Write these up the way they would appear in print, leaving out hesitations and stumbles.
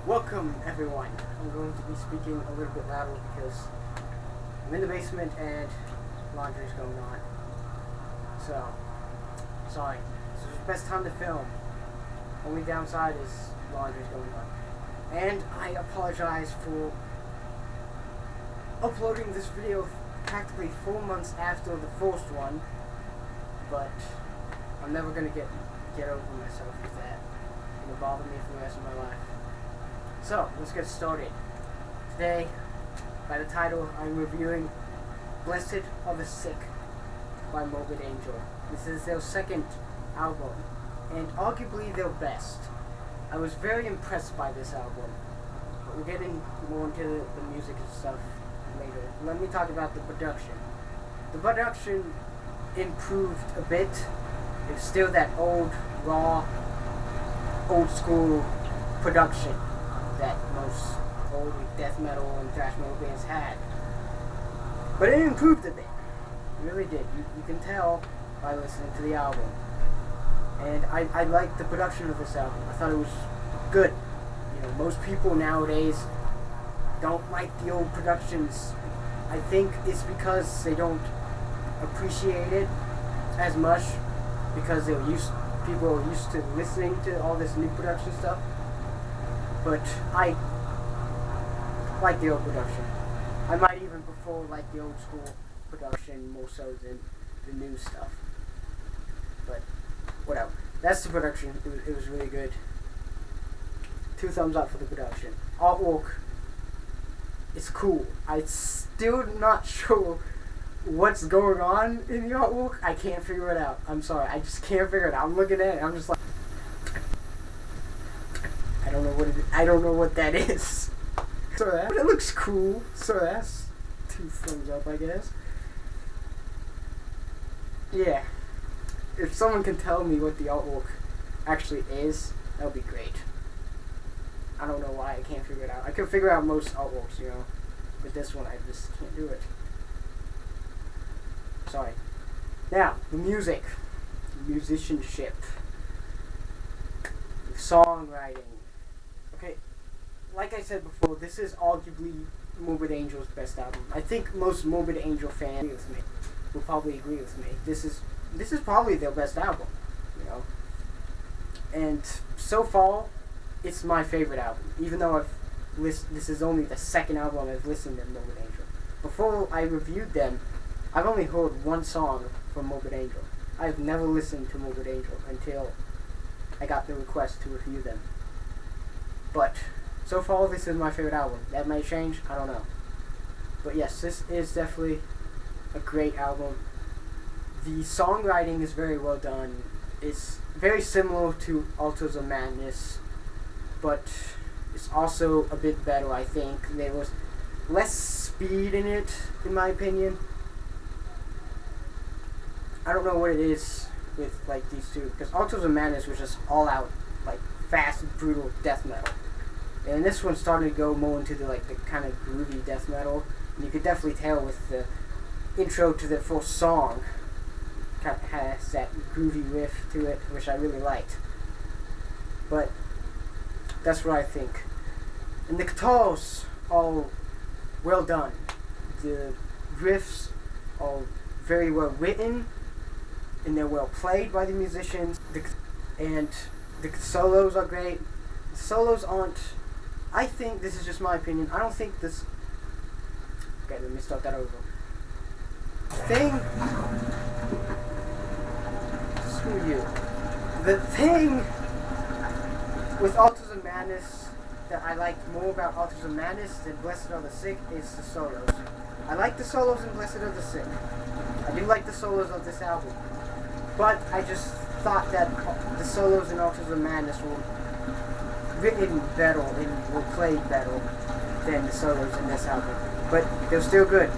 Welcome everyone. I'm going to be speaking a little bit louder because I'm in the basement and laundry's going on. So, sorry. This is the best time to film. Only downside is laundry's going on. And I apologize for uploading this video practically 4 months after the first one, but I'm never gonna get over myself with that. It'll bother me for the rest of my life. So, let's get started. Today, by the title, I'm reviewing Blessed Are the Sick by Morbid Angel. This is their second album, and arguably their best. I was very impressed by this album, but we'll get more into the music and stuff later. Let me talk about the production. The production improved a bit. It's still that old, raw, old school production that most old death metal and thrash metal bands had. But it improved a bit. It really did. You can tell by listening to the album. And I liked the production of this album. I thought it was good. You know, most people nowadays don't like the old productions. I think it's because they don't appreciate it as much because people are used to listening to all this new production stuff. But I like the old production. I might even prefer like the old school production more so than the new stuff. But whatever. That's the production. It was really good. 2 thumbs up for the production. Artwork is cool. I'm still not sure what's going on in the artwork. I can't figure it out. I'm sorry. I just can't figure it out. I'm looking at it. I'm just like, I don't know what it is. I don't know what that is. So that, it looks cool. So that's 2 thumbs up, I guess. Yeah. If someone can tell me what the artwork actually is, that would be great. I don't know why I can't figure it out. I can figure out most artworks, you know. But this one, I just can't do it. Sorry. Now, the music. The musicianship. The songwriting. Okay, like I said before, this is arguably Morbid Angel's best album. I think most Morbid Angel fans with me will probably agree with me. This is probably their best album, you know. And so far, it's my favorite album. Even though this is only the second album I've listened to Morbid Angel. Before I reviewed them, I've only heard 1 song from Morbid Angel. I've never listened to Morbid Angel until I got the request to review them. But so far, this is my favorite album. That may change, I don't know. But yes, this is definitely a great album. The songwriting is very well done. It's very similar to Altars of Madness, but it's also a bit better, I think. There was less speed in it, in my opinion. I don't know what it is with like these two, because Altars of Madness was just all out, like fast, brutal death metal. And this one started to go more into the kind of groovy death metal. And you could definitely tell with the intro to the first song, kind of has that groovy riff to it, which I really liked. But that's what I think. And the guitars are well done. The riffs are very well written, and they're well played by the musicians. And the solos are great. The solos aren't, I think, this is just my opinion, I don't think this, okay, let me start that over. Screw you. The thing with Altars of Madness that I liked more about Altars of Madness than Blessed Are the Sick is the solos. I like the solos in Blessed Are the Sick. I do like the solos of this album. But I just thought that the solos in Altars of Madness were written better and were played better than the solos in this album. But they're still good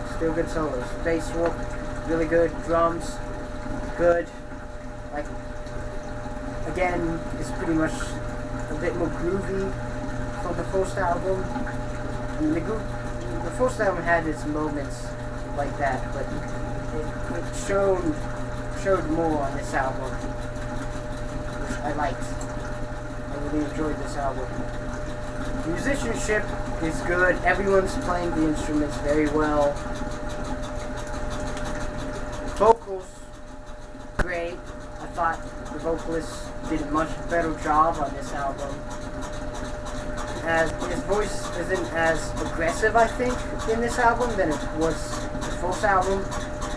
solos. Bass work, really good. Drums, good. Like, again, it's pretty much a bit more groovy from the first album. I mean, the first album had its moments like that, but it showed more on this album, which I liked. I really enjoyed this album. Musicianship is good. Everyone's playing the instruments very well. Vocals, great. I thought the vocalist did a much better job on this album. As his voice isn't as aggressive, I think, in this album than it was the first album.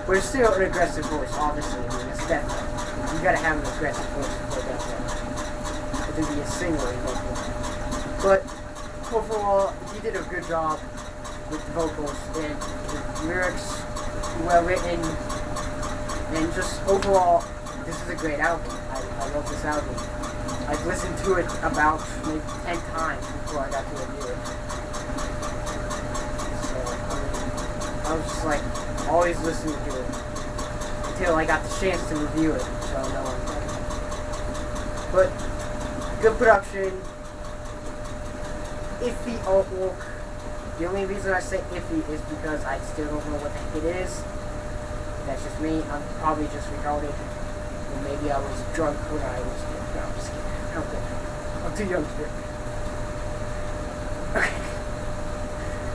But it's still an aggressive voice, obviously. I mean, it's death metal. You gotta have an aggressive voice for death metal. It would be a singer in vocal. But overall, he did a good job with the vocals and the lyrics, well written, and just overall, this is a great album. I love this album. I've listened to it about maybe 10 times before I got to review it. So, I was just like, always listening to it until I got the chance to review it. So, no one. But, good production. Iffy artwork. The only reason I say iffy is because I still don't know what the heck it is. That's just me. I'm probably just retarded. Or maybe I was drunk when I was. No, I'm just kidding. I'm too young to do it. Okay.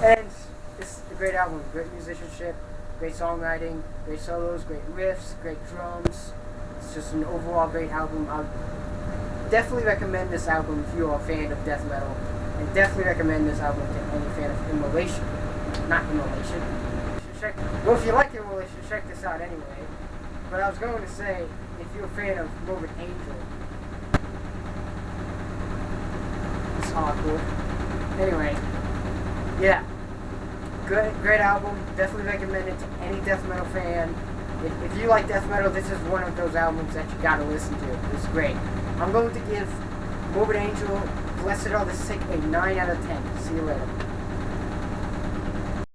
And it's a great album. Great musicianship, great songwriting, great solos, great riffs, great drums. It's just an overall great album. I would definitely recommend this album if you are a fan of death metal. And definitely recommend this album to any fan of immolation. Not immolation. Well, if you like immolation, check this out anyway. But I was going to say, if you're a fan of Morbid Angel, it's awkward. Anyway, yeah. Great album. Definitely recommend it to any death metal fan. If you like death metal, this is one of those albums that you gotta listen to. It's great. I'm going to give Morbid Angel, Blessed Are the Sick, a 9 out of 10. See you later.